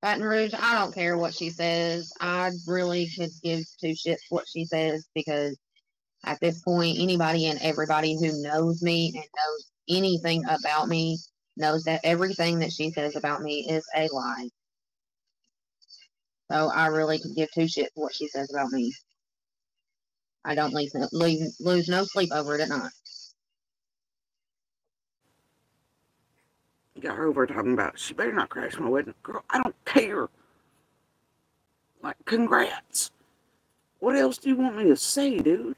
Baton Rouge, I don't care what she says. I really could give two shits what she says, because at this point, anybody and everybody who knows me and knows anything about me knows that everything that she says about me is a lie. So I really could give two shits what she says about me. I don't lose no sleep over it at night. Got her over talking about, she better not crash my wedding. Girl, I don't care. Like, congrats. What else do you want me to say, dude?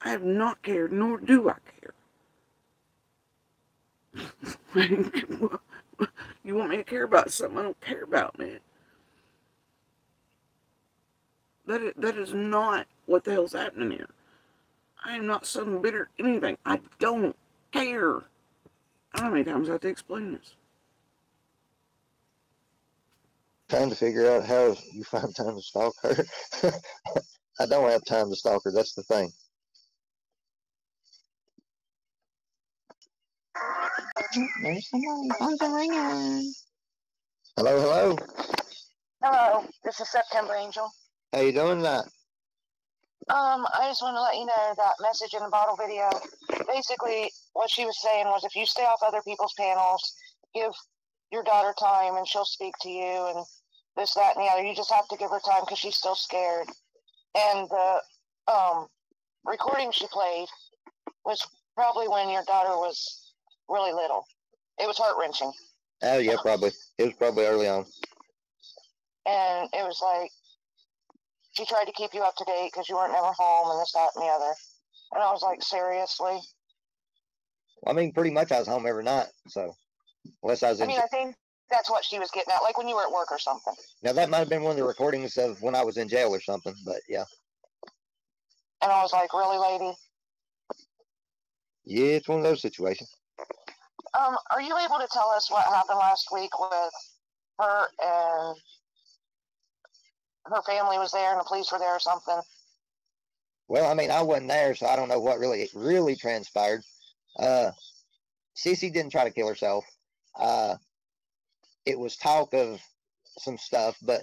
I have not cared, nor do I care. You want me to care about something I don't care about, man. That is not what the hell's happening here. I am not some bitter anything. I don't care. I don't know how many times I have to explain this. Trying to figure out how you find time to stalk her. I don't have time to stalk her. That's the thing. There's somebody. Phone's ringing. Hello, hello. Hello, this is September Angel. How you doing tonight? I just want to let you know that message in the bottle video. Basically, what she was saying was, if you stay off other people's panels, give your daughter time and she'll speak to you and this, that, and the other. You just have to give her time because she's still scared. And the recording she played was probably when your daughter was really little. It was heart-wrenching. Oh, yeah, probably. It was probably early on. And it was like, she tried to keep you up to date because you weren't never home and this, that, and the other. And I was like, seriously? Well, I mean, pretty much I was home every night, so unless I was in... I think that's what she was getting at, like when you were at work or something. Now, that might have been one of the recordings of when I was in jail or something, but yeah. And I was like, really, lady? Yeah, it's one of those situations. Are you able to tell us what happened last week with her and her family was there and the police were there or something? Well, I mean, I wasn't there, so I don't know what really transpired. Cece didn't try to kill herself. It was talk of some stuff, but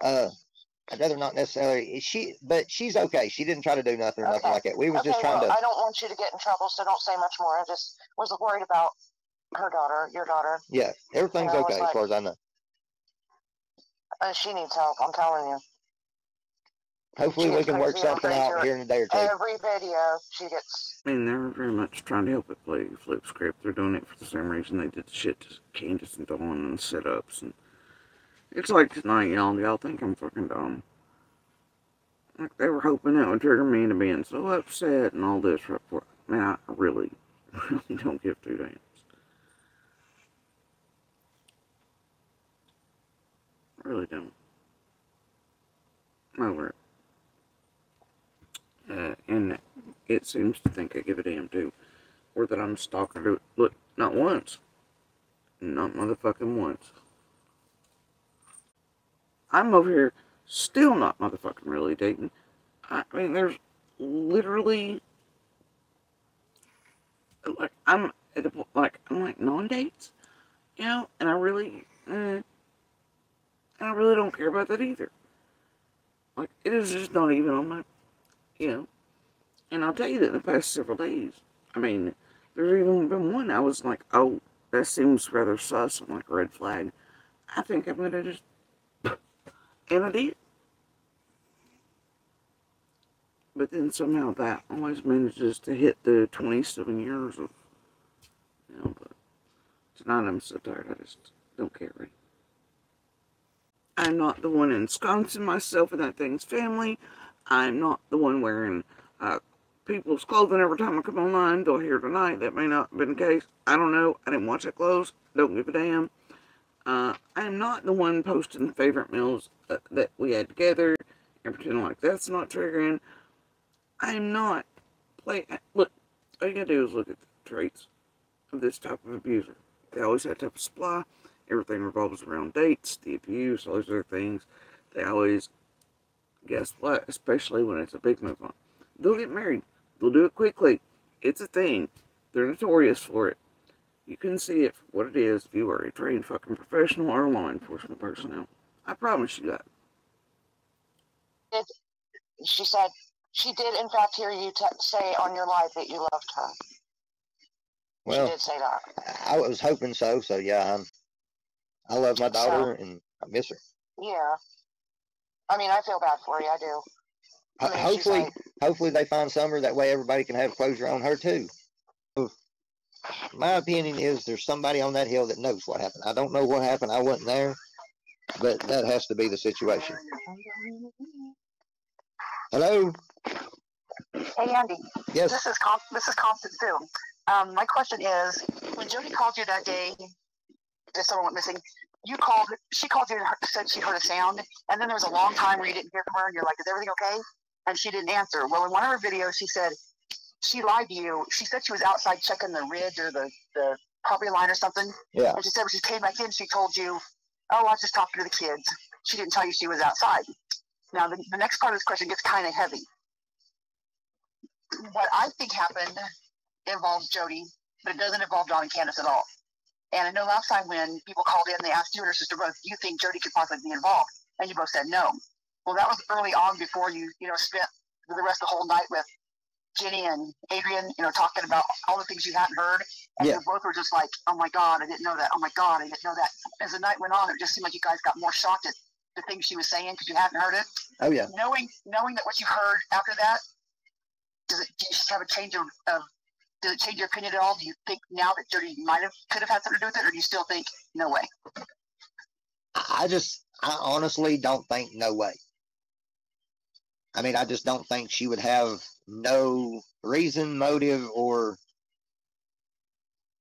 I'd rather not necessarily. But she's okay. She didn't try to do nothing or nothing like that. We was just trying to. I don't want you to get in trouble, so don't say much more. I just was worried about her daughter, your daughter. Yeah, everything's okay as far as I know. She needs help, I'm telling you. Hopefully we can work something out here in a day or two. Every video she gets. I mean, they're very much trying to help it play flip script. They're doing it for the same reason they did the shit to Candace and Dawn and setups. And it's like tonight, y'all think I'm fucking dumb. Like, they were hoping that would trigger me into being so upset and all this. Man, I really don't give two damns. I really don't. I'm over it. And it seems to think I give a damn too. Or that I'm a stalker to it. Look, not once. Not motherfucking once. I'm over here still not motherfucking really dating. I mean, there's literally, like, I'm like non-dates, and I really don't care about that either. Like, it is just not even on my, and I'll tell you that in the past several days, I mean, there's even been one I was like, oh, that seems rather sus, I'm like, red flag. I think I'm gonna just, and I did. But then somehow that always manages to hit the 27 years of, but tonight I'm so tired, I just don't care. Right? I'm not the one ensconcing myself in that thing's family. I'm not the one wearing people's clothing every time I come online. Though here tonight, that may not have been the case. I don't know. I didn't watch that close. Don't give a damn. I'm not the one posting favorite meals that we had together and pretending like that's not triggering. I'm not look, all you gotta do is look at the traits of this type of abuser. They always have to have a supply. Everything revolves around dates, the abuse, all those other things. They always, guess what, especially when it's a big move on. They'll get married. They'll do it quickly. It's a thing. They're notorious for it. You can see it for what it is if you are a trained fucking professional or law enforcement personnel. I promise you that. She said she did, in fact, hear you say on your live that you loved her. Well, she did say that. I was hoping so. So yeah, I love my daughter and I miss her. Yeah. I mean, I feel bad for you. I do. I mean, hopefully they find Summer. That way everybody can have closure on her too. My opinion is there's somebody on that hill that knows what happened. I don't know what happened. I wasn't there, but that has to be the situation. Hello. Hey, Andy. Yes. This is Constance too. My question is, when Jody called you that day that someone went missing, she called you and said she heard a sound, and then there was a long time where you didn't hear from her, and you're like, is everything okay? And she didn't answer. Well, in one of her videos, she said she lied to you. She said she was outside checking the ridge or the property line or something. Yeah. And she said when she came back in, she told you, oh, I was just talking to the kids. She didn't tell you she was outside. Now, the next part of this question gets kind of heavy. What I think happened involves Jody, but it doesn't involve Don and Candace at all. And I know last time when people called in, they asked you and her sister both, do you think Jody could possibly be involved? And you both said no. Well, that was early on before you spent the rest of the whole night with Jenny and Adrian, talking about all the things you hadn't heard. And you both were just like, oh my God, I didn't know that. Oh my God, I didn't know that. As the night went on, it just seemed like you guys got more shocked at the things she was saying because you hadn't heard it. Oh, yeah. Knowing that what you heard after that, do you just have a change of does it change your opinion at all? Do you think now that Jody could have had something to do with it, or do you still think no way? I honestly don't think no way. I mean, I just don't think she would have no reason, motive, or...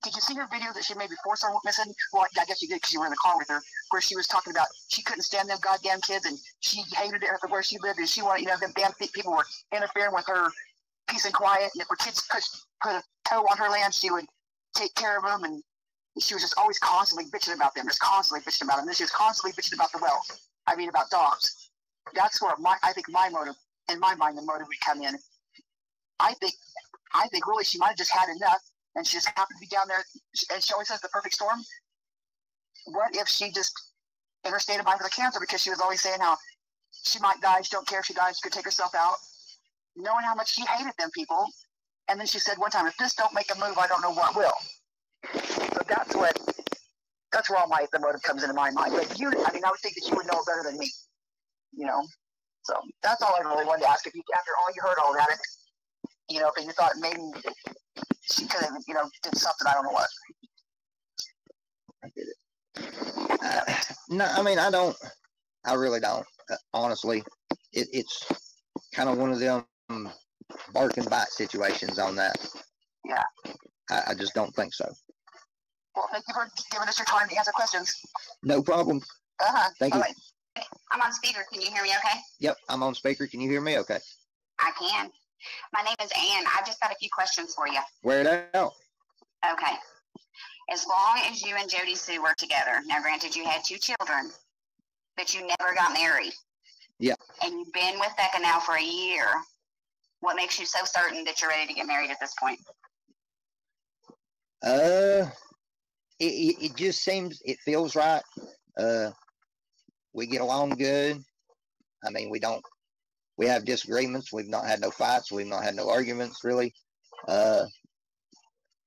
Did you see her video that she made before someone went missing? Well, I guess you did because you were in the car with her, where she was talking about she couldn't stand them goddamn kids, and she hated it where she lived, and she wanted, them damn people were interfering with her peace and quiet, and if her kids put a toe on her land, she would take care of them, and she was just always constantly bitching about them, And then she was constantly bitching about about dogs. That's where I think my motive, in my mind, the motive would come in. I think really she might have just had enough, and she just happened to be down there, and she always says the perfect storm. What if she just, in her state of mind with the cancer, because she was always saying how she might die, she don't care if she dies, she could take herself out, knowing how much she hated them people. And then she said one time, if this don't make a move, I don't know what will. So that's where all the motive comes into my mind. But I would think that you would know better than me, So that's all I really wanted to ask. If you, after all you heard all about it, if you thought maybe she could have, did something, I don't know what. I get it. No, I really don't. Honestly, it's kind of one of them bark and bite situations on that. Yeah. I just don't think so. Well, thank you for giving us your time to answer questions. No problem. Thank you. Right. I'm on speaker. Can you hear me okay? Yep, I'm on speaker. Can you hear me okay? I can. My name is Ann. I've just got a few questions for you. Wear it out. Okay. As long as you and Jody Sue were together, now granted you had 2 children, but you never got married. Yeah. And you've been with BECCA now for a year. What makes you so certain that you're ready to get married at this point? It just seems, it feels right. We get along good. We have disagreements. We've not had no fights. We've not had no arguments, really.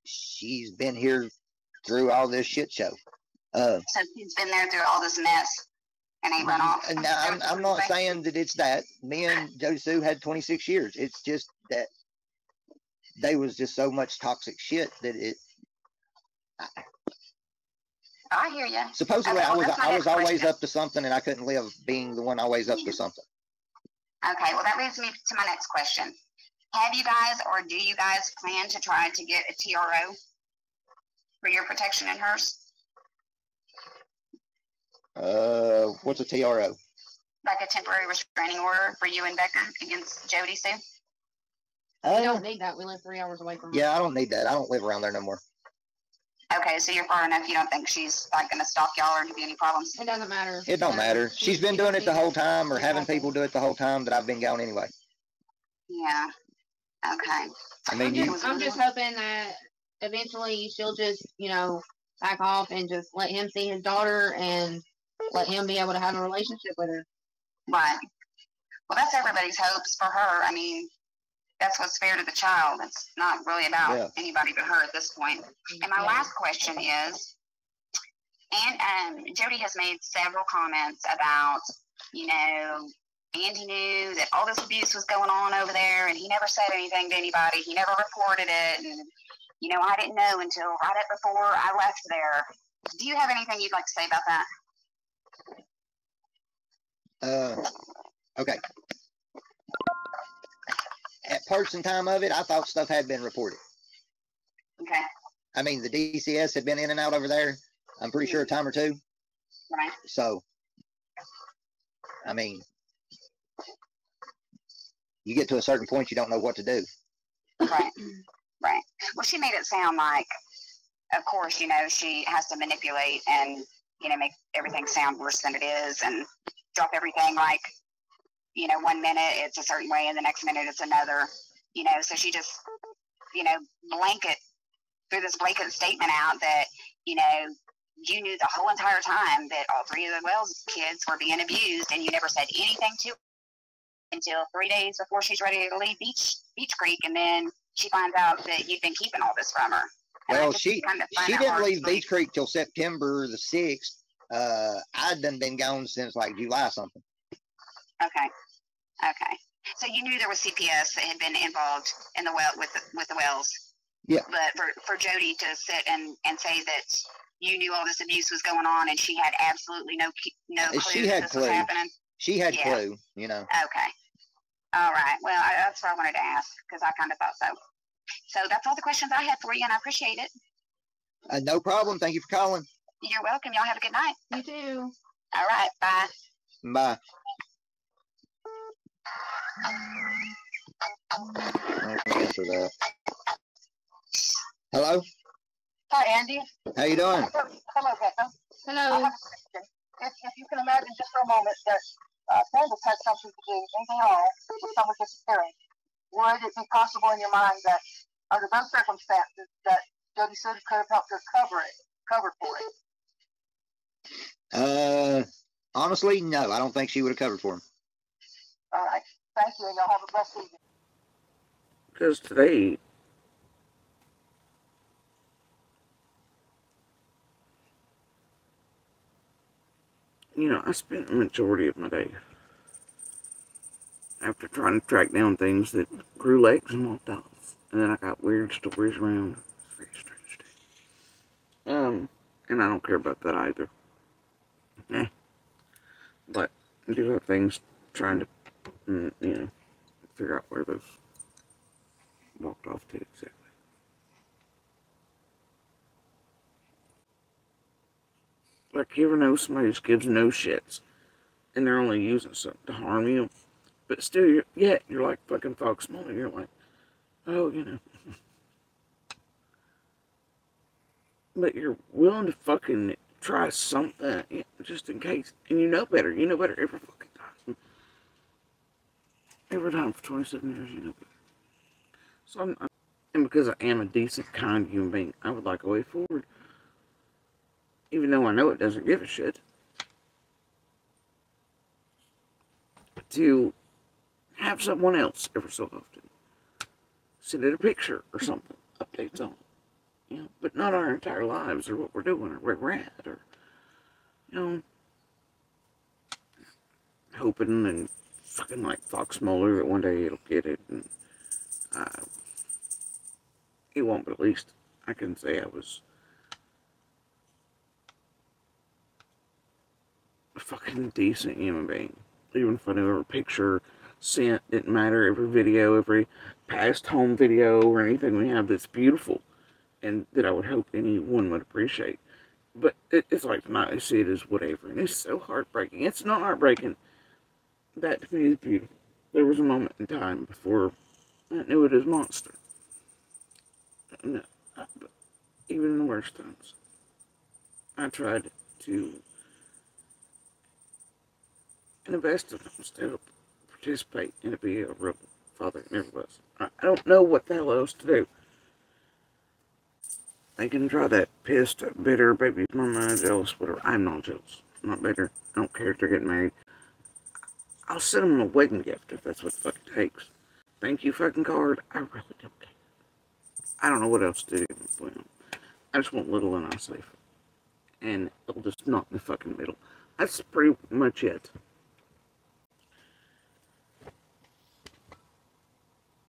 She's been here through all this shit show. So she's been there through all this mess and ain't run off. No, I'm not saying that it's that. Me and Jody Sue had 26 years. It's just that there was just so much toxic shit that I hear you. Supposedly, okay, well, I was always up to something, and I couldn't live being the one always up to something. Okay, well, that leads me to my next question. Have you guys, or do you guys plan to try to get a TRO for your protection and hers? What's a TRO? Like a temporary restraining order for you and BECCA against Jody Sue? We don't need that. We live 3 hours away from her. Yeah, I don't need that. I don't live around there no more. Okay, so you're far enough. You don't think she's going to stalk y'all or give you any problems? It doesn't matter. It don't matter. She's been doing it the whole time, or having people do it the whole time that I've been gone anyway. Yeah. Okay. I'm just hoping that eventually she'll just, you know, back off and just let him see his daughter and let him be able to have a relationship with her. Right. Well, that's everybody's hopes for her. I mean, that's what's fair to the child. It's not really about anybody but her at this point. And my last question is, and Jody has made several comments about, you know, Andy knew that all this abuse was going on over there, and he never said anything to anybody. He never reported it, and, you know, I didn't know until right before I left there. Do you have anything you'd like to say about that? Okay. At person time of it, I thought stuff had been reported. Okay. I mean, the DCS had been in and out over there, I'm pretty sure, a time or two. Right. So, I mean, you get to a certain point, you don't know what to do. Right. Right. Well, she made it sound like, of course, you know, she has to manipulate and, you know, make everything sound worse than it is and drop everything like, you know, 1 minute it's a certain way and the next minute it's another, you know, so she just, you know, threw this blanket statement out that, you know, you knew the whole entire time that all 3 of the Wells kids were being abused and you never said anything to her until 3 days before she's ready to leave Beach Creek, and then she finds out that you've been keeping all this from her. And well, she didn't leave Beach Creek till September the 6th. I'd done been gone since like July something. Okay. Okay. So you knew there was CPS that had been involved in the with the Wells. Yeah. But for Jody to sit and say that you knew all this abuse was going on and she had absolutely no clue that this was happening. She had clue, you know. Okay. All right. Well, that's what I wanted to ask because I kind of thought so. So that's all the questions I had for you, and I appreciate it. No problem. Thank you for calling. You're welcome. Y'all have a good night. You too. All right. Bye. Bye. I'll answer that. Hello? Hi, Andy. How you doing? Hello, BECCA. Hello. I have a question. If you can imagine just for a moment that Candace had something to do, anything at all, with someone disappearing, would it be possible in your mind that under those circumstances that Jody Sutter could have helped her cover for it? Honestly, no. I don't think she would have covered for him. All right. Thank you, and y'all have a blessed evening. Because today, you know, I spent the majority of my day after trying to track down things that grew legs and walked off. And then I got weird stories around. It's a very strange day. And I don't care about that either. But I do have things trying to, you know, figure out where those walked off to exactly. Like, you ever know somebody just gives no shits, and they're only using something to harm you, but still, you're like fucking Fox Mulder. You're like, oh, you know. But you're willing to fucking try something, just in case. And you know better. You know better every fucking time. Every time for 27 years, you know better. So and because I am a decent, kind human being, I would like a way forward. Even though I know it doesn't give a shit. To have someone else every so often send it a picture or something, updates on it. You know, but not our entire lives or what we're doing or where we're at or, you know, hoping and fucking like Fox Mulder that one day it'll get it and it won't, but at least I can say I was a fucking decent human being. Even if I knew every picture sent, didn't matter, every video, every past home video or anything we have that's beautiful and that I would hope anyone would appreciate. But it's like, not, I see it as whatever, and it's so heartbreaking. It's not heartbreaking. That to me is beautiful. There was a moment in time before I knew it as monster. No, but even in the worst times, I tried to, in the best of times, to help participate and to be a real father. It never was. I don't know what the hell else to do. They can try that pissed, bitter, baby mama, jealous, whatever. I'm not jealous. I'm not bitter. I don't care if they're getting married. I'll send them a wedding gift if that's what the fuck it takes. Thank you fucking card. I really don't care. I don't know what else to do with them. I just want little and I safe. And they'll just knock in the fucking middle. That's pretty much it.